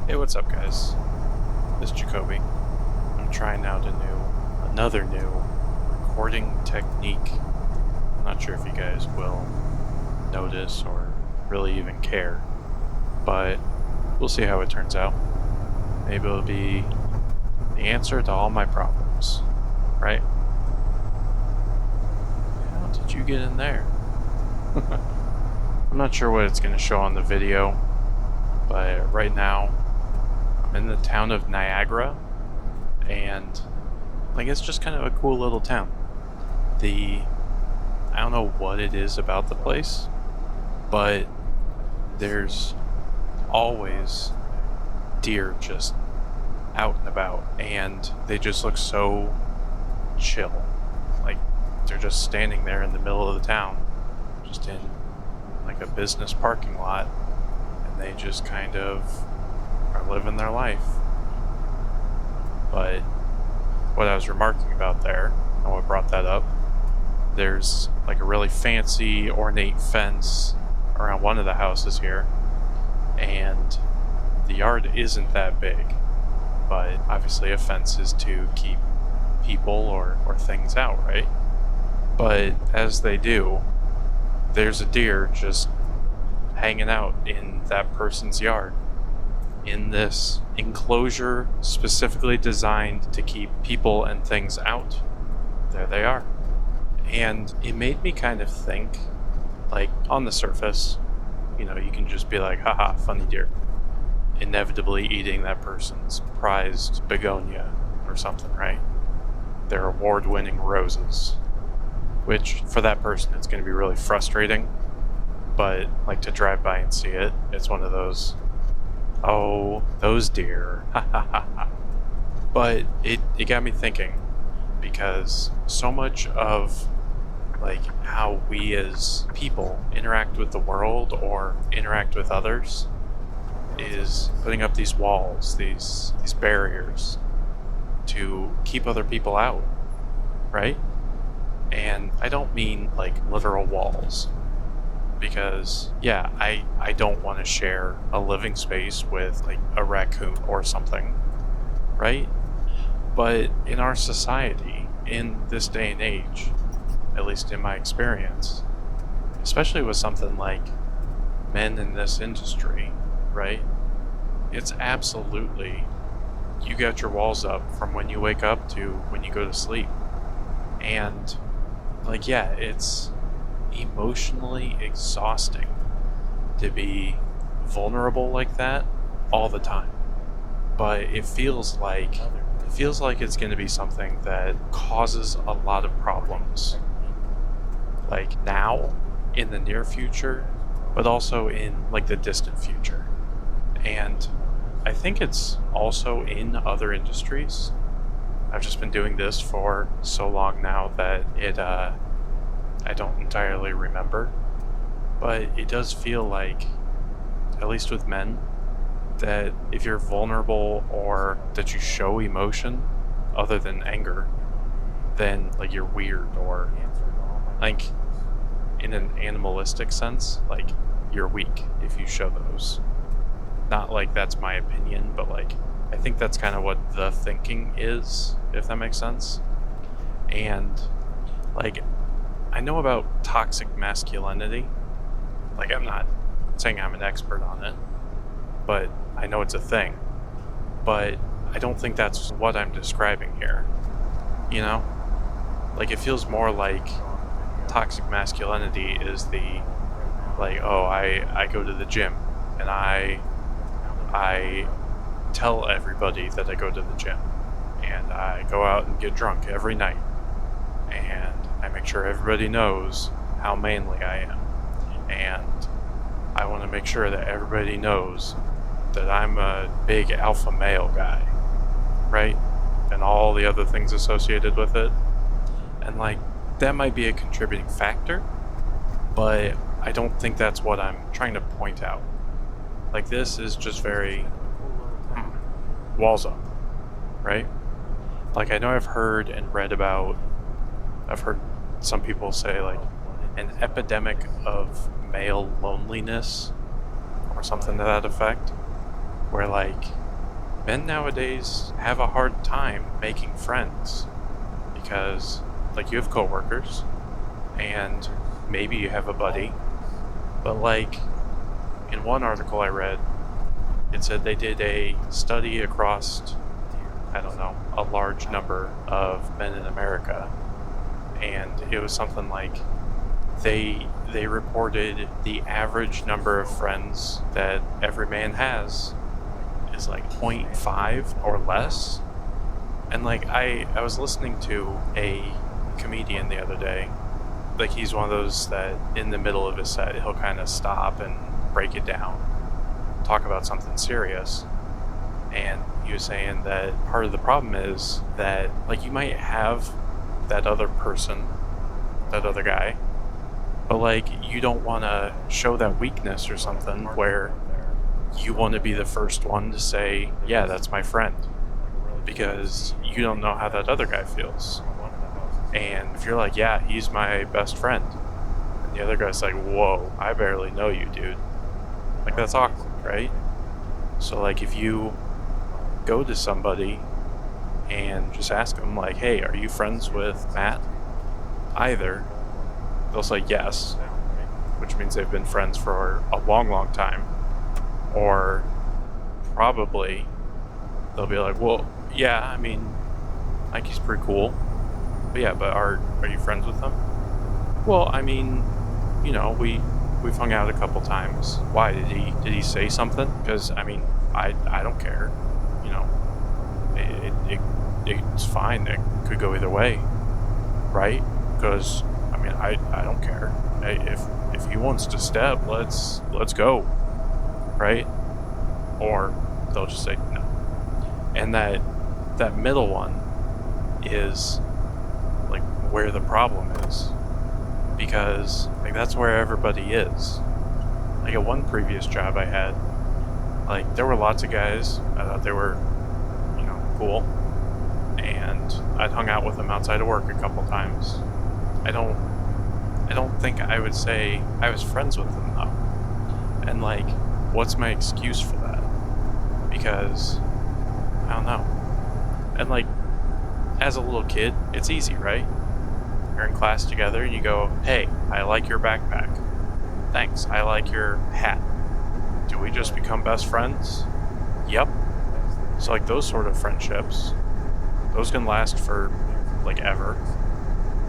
Hey, what's up, guys? This is Jacobi. I'm trying out another new recording technique. I'm not sure if you guys will notice or really even care, but we'll see how it turns out. Maybe it'll be the answer to all my problems, right? How did you get in there? I'm not sure what it's going to show on the video, but right now I'm in the town of Niagara, and it's just kind of a cool little town. I don't know what it is about the place, but there's always deer just out and about, and they just look so chill. Like they're just standing there in the middle of the town, just in like a business parking lot, and they just kind of are living their life. But what I was remarking about there, and what brought that up, there's like a really fancy, ornate fence around one of the houses here, and the yard isn't that big, but obviously a fence is to keep people or things out, right? But as they do, there's a deer just hanging out in that person's yard, in this enclosure specifically designed to keep people and things out. There they are. And it made me kind of think, like, on the surface, you can just be like, haha, funny deer, inevitably eating that person's prized begonia or something, right? Their award-winning roses, which for that person it's going to be really frustrating, but like to drive by and see it, it's one of those, oh, those deer, ha ha ha ha. But it got me thinking, because so much of like how we as people interact with the world or interact with others is putting up these walls, these barriers to keep other people out, right? And I don't mean like literal walls, because yeah, I don't want to share a living space with like a raccoon or something, right? But in our society, in this day and age, at least in my experience, especially with something like men in this industry, right? It's absolutely, you got your walls up from when you wake up to when you go to sleep. And like, yeah, it's emotionally exhausting to be vulnerable like that all the time. But it feels like it's going to be something that causes a lot of problems, like now, in the near future, but also in like the distant future. And I think it's also in other industries. I've just been doing this for so long now that I don't entirely remember, but it does feel like, at least with men, that if you're vulnerable or that you show emotion other than anger, then like you're weird, or like in an animalistic sense, like you're weak if you show those. Not like that's my opinion, but like I think that's kind of what the thinking is, if that makes sense. And like I know about toxic masculinity. Like I'm not saying I'm an expert on it, but I know it's a thing. But I don't think that's what I'm describing here. You know? Like it feels more like toxic masculinity is the like, oh, I go to the gym and I tell everybody that I go to the gym, and I go out and get drunk every night, and I make sure everybody knows how manly I am, and I want to make sure that everybody knows that I'm a big alpha male guy, right? And all the other things associated with it. And like that might be a contributing factor, but I don't think that's what I'm trying to point out. Like this is just very walls up, right? Like I know I've heard and read about, I've heard some people say like an epidemic of male loneliness or something to that effect. where like men nowadays have a hard time making friends because like you have coworkers and maybe you have a buddy, but like in one article I read, it said they did a study across, I don't know, a large number of men in America, and it was something like they reported the average number of friends that every man has is like 0.5 or less. And like I was listening to a comedian the other day. Like he's one of those that in the middle of his set he'll kind of stop and break it down, talk about something serious. And he was saying that part of the problem is that like you might have that other person, that other guy, but like you don't want to show that weakness or something where you want to be the first one to say, yeah, that's my friend, because you don't know how that other guy feels. And if you're like, yeah, he's my best friend, and the other guy's like, whoa, I barely know you, dude, like that's awkward, right? So like if you go to somebody and just ask them like, hey, are you friends with Matt? Either they'll say yes, which means they've been friends for a long time, or probably they'll be like, well, yeah, I mean, like he's pretty cool, but yeah, but are you friends with him? Well, I mean, you know, we've hung out a couple times. Why did he say something? Because I mean, I don't care, you know, it's fine. It could go either way, right? Because I mean, I don't care. If he wants to step, let's go, right? Or they'll just say no. And that middle one is like where the problem is, because like that's where everybody is. Like at one previous job I had, like there were lots of guys. I thought they were, you know, cool, and I'd hung out with them outside of work a couple times. I don't think I would say I was friends with them though. And like, what's my excuse for that? Because I don't know. And like, as a little kid, it's easy, right? You're in class together and you go, hey, I like your backpack. Thanks, I like your hat. Do we just become best friends? Yep. So like those sort of friendships, those can last for like ever.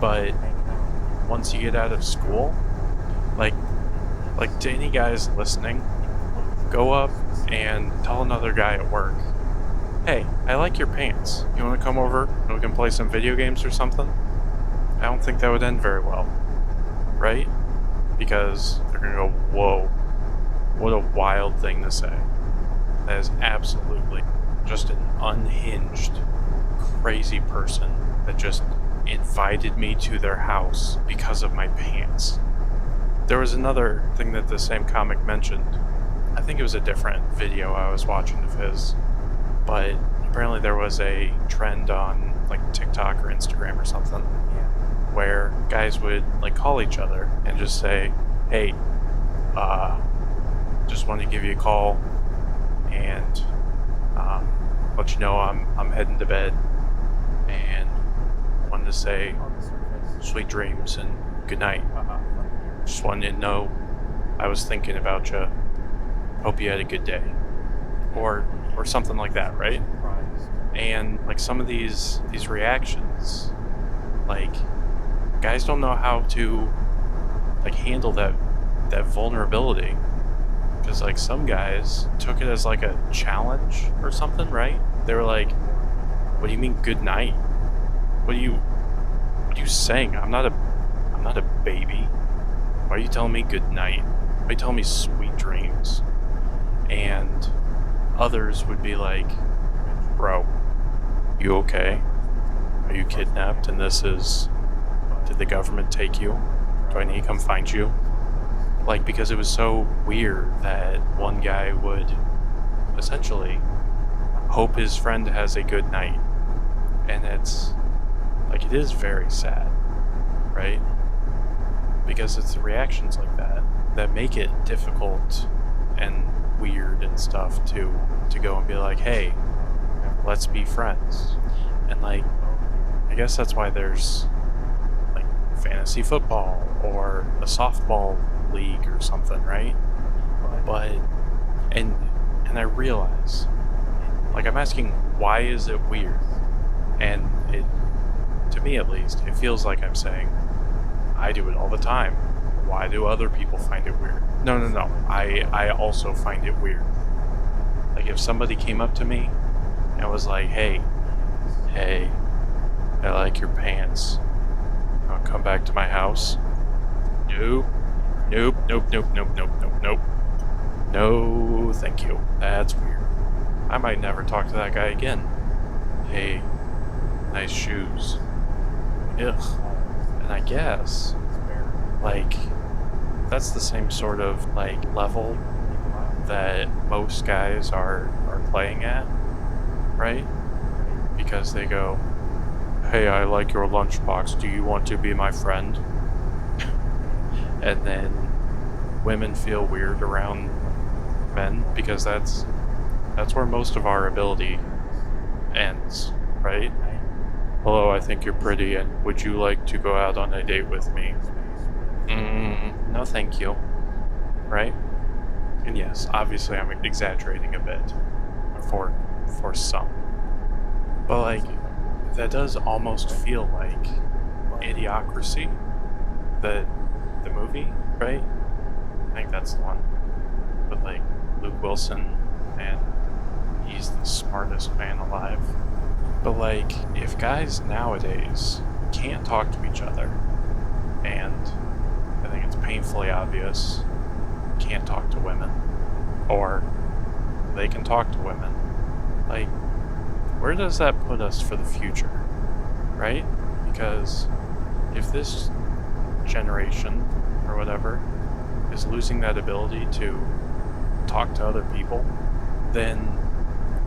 But once you get out of school, like to any guys listening, go up and tell another guy at work, hey, I like your pants. You want to come over and we can play some video games or something? I don't think that would end very well, right? Because they're going to go, whoa, what a wild thing to say. That is absolutely just an unhinged, crazy person that just invited me to their house because of my pants. There was another thing that the same comic mentioned. I think it was a different video I was watching of his, but apparently there was a trend on like TikTok or Instagram or something where guys would like call each other and just say, hey, just wanted to give you a call and let you know I'm heading to bed, and wanted to say sweet dreams and good night. Just wanted to know I was thinking about you. Hope you had a good day, or something like that, right? And like some of these reactions, like guys don't know how to like handle that vulnerability, because like some guys took it as like a challenge or something, right? They were like, what do you mean good night? What are you saying? I'm not a baby. Why are you telling me good night? Why are you telling me sweet dreams? And others would be like, bro, you okay? Are you kidnapped and did the government take you? Do I need to come find you? Like, because it was so weird that one guy would essentially hope his friend has a good night. And it's like, it is very sad, right? Because it's the reactions like that that make it difficult and weird and stuff to go and be like, hey, let's be friends. And like, I guess that's why there's like fantasy football or a softball league or something, right? But and I realize, like, I'm asking, why is it weird? And it, to me at least, it feels like I'm saying, I do it all the time. Why do other people find it weird? No. I also find it weird. Like, if somebody came up to me and was like, hey, I like your pants. I'll come back to my house. Nope. No, thank you. That's weird. I might never talk to that guy again. Hey, nice shoes. Ugh. And I guess, like, that's the same sort of, like, level that most guys are playing at, right? Because they go, hey, I like your lunchbox. Do you want to be my friend? And then women feel weird around men because that's where most of our ability ends, right? Hello, I think you're pretty, and would you like to go out on a date with me? No, thank you. Right? And yes, obviously I'm exaggerating a bit for some. But like, that does almost feel like Idiocracy, the movie, right? I think that's the one with like Luke Wilson, and he's the smartest man alive. But like, if guys nowadays can't talk to each other, and I think it's painfully obvious, can't talk to women, or they can talk to women, like, where does that put us for the future, right? Because if this generation, or whatever, is losing that ability to talk to other people, then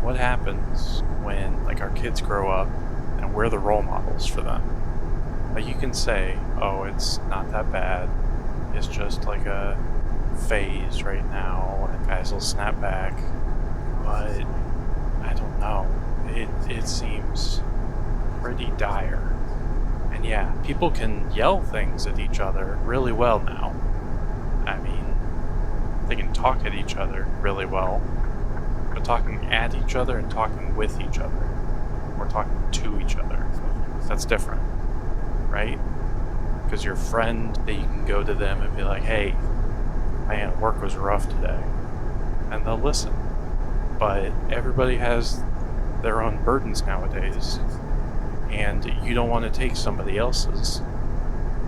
what happens when, like, our kids grow up and we're the role models for them? Like, you can say, oh, it's not that bad, it's just like a phase right now, and guys will snap back, but I don't know, it seems pretty dire. And yeah, people can yell things at each other really well now. I mean, they can talk at each other really well, but talking at each other and talking with each other, or talking to each other, that's different, right? Because your friend, that you can go to them and be like, hey, man, work was rough today, and they'll listen. But everybody has their own burdens nowadays, and you don't want to take somebody else's.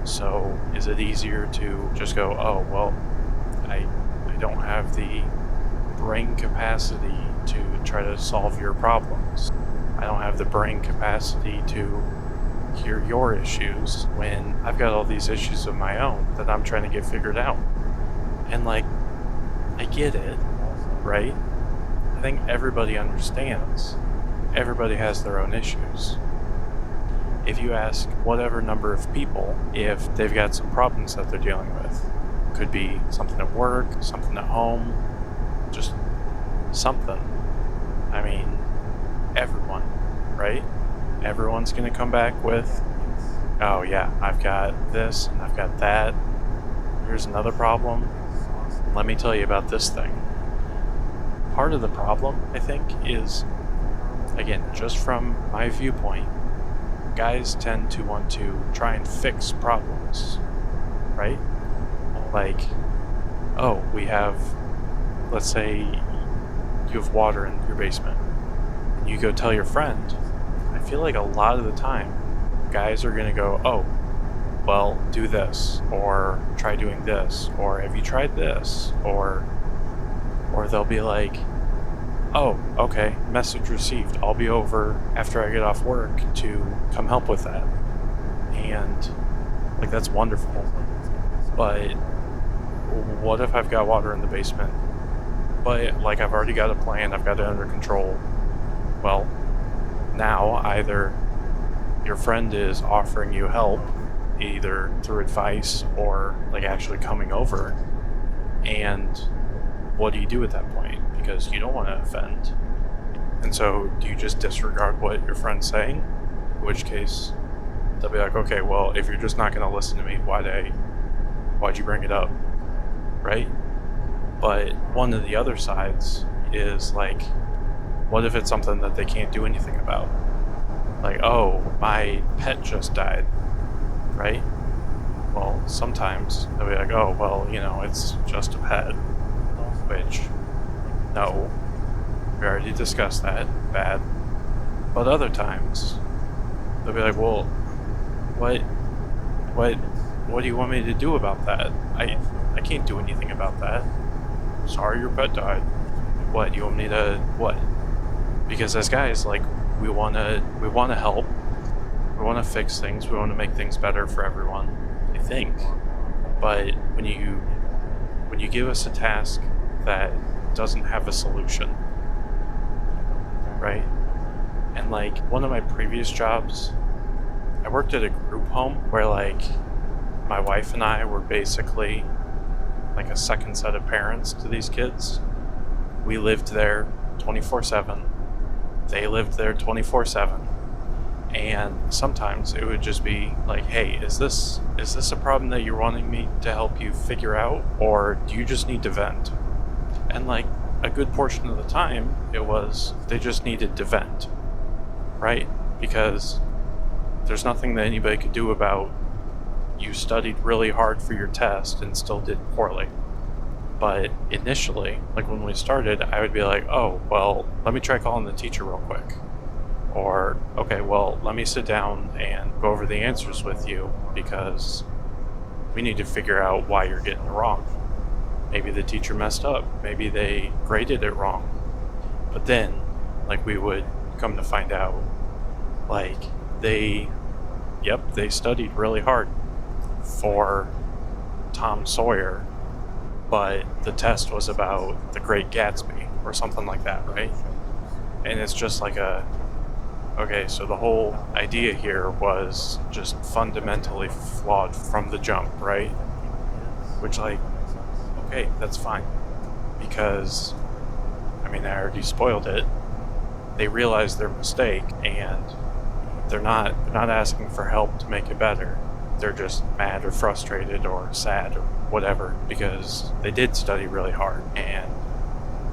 So is it easier to just go, oh, well, I don't have the brain capacity to try to solve your problems. I don't have the brain capacity to hear your issues when I've got all these issues of my own that I'm trying to get figured out. And like, I get it, right? I think everybody understands. Everybody has their own issues. If you ask whatever number of people, if they've got some problems that they're dealing with, could be something at work, something at home, just something. I mean, everyone, right? Everyone's gonna come back with, oh yeah, I've got this and I've got that. Here's another problem. Let me tell you about this thing. Part of the problem, I think, is, again, just from my viewpoint, guys tend to want to try and fix problems, right? Like, oh, we have, let's say you have water in your basement. You go tell your friend. I feel like a lot of the time, guys are going to go, oh, well, do this, or try doing this, or have you tried this, or they'll be like, oh, okay, message received. I'll be over after I get off work to come help with that. And, like, that's wonderful. But what if I've got water in the basement? But, like, I've already got a plan, I've got it under control. Well, now either your friend is offering you help, either through advice or, like, actually coming over, and what do you do at that point? Because you don't want to offend. And so do you just disregard what your friend's saying? In which case, they'll be like, okay, well, if you're just not going to listen to me, why'd you bring it up? Right? But one of the other sides is like, what if it's something that they can't do anything about? Like, oh, my pet just died, right? Well, sometimes they'll be like, oh, well, it's just a pet. Which, no, we already discussed that, bad. But other times, they'll be like, well, what do you want me to do about that? I can't do anything about that. Sorry your pet died. What, you want me to, what? Because as guys, like, we want to help. We want to fix things. We want to make things better for everyone, I think. But when you give us a task that doesn't have a solution, right? And like one of my previous jobs, I worked at a group home where like my wife and I were basically like a second set of parents to these kids. We lived there 24/7. They lived there 24/7. And sometimes it would just be like, hey, is this a problem that you're wanting me to help you figure out, or do you just need to vent? And like a good portion of the time, it was they just needed to vent, right? Because there's nothing that anybody could do about you studied really hard for your test and still did poorly. But initially, like when we started, I would be like, oh, well, let me try calling the teacher real quick. Or, okay, well, let me sit down and go over the answers with you because we need to figure out why you're getting it wrong. Maybe the teacher messed up. Maybe they graded it wrong. But then, like, we would come to find out, like, they studied really hard for Tom Sawyer, but the test was about The Great Gatsby or something like that, right? And it's just like okay, so the whole idea here was just fundamentally flawed from the jump, right? Which, like, okay, that's fine. Because, I already spoiled it. They realized their mistake, and they're not asking for help to make it better. They're just mad or frustrated or sad or whatever, because they did study really hard, and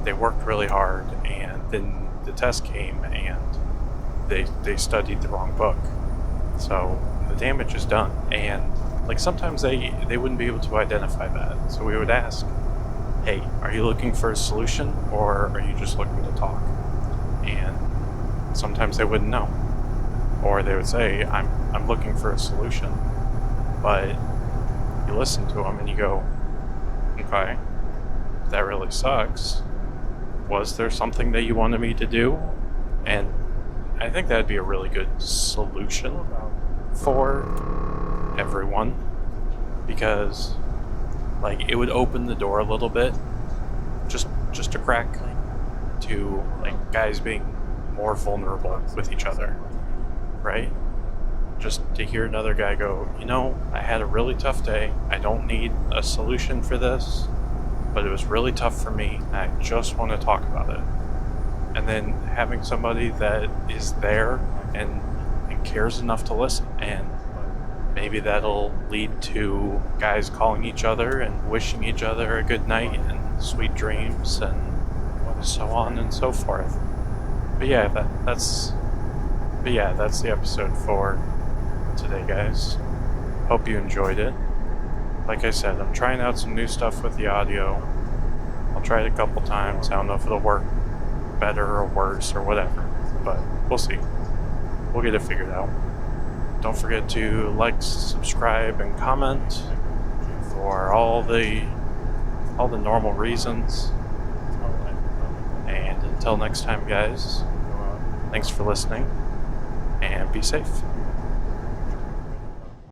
they worked really hard, and then the test came, and they studied the wrong book. So the damage is done. And like sometimes they wouldn't be able to identify that. So we would ask, hey, are you looking for a solution or are you just looking to talk? And sometimes they wouldn't know. Or they would say, I'm looking for a solution. But you listen to them and you go, okay, that really sucks. Was there something that you wanted me to do? And I think that'd be a really good solution for everyone, because like it would open the door a little bit, just a crack, to like guys being more vulnerable with each other, right? Just to hear another guy go, I had a really tough day. I don't need a solution for this, but it was really tough for me. I just want to talk about it. And then having somebody that is there and cares enough to listen. And maybe that'll lead to guys calling each other and wishing each other a good night and sweet dreams and so on and so forth. But yeah, that's the episode for today, guys. Hope you enjoyed it. Like I said, I'm trying out some new stuff with the audio. I'll try it a couple times. I don't know if it'll work better or worse or whatever, but we'll see. We'll get it figured out. Don't forget to like, subscribe, and comment for all the normal reasons. And until next time, guys, thanks for listening and be safe.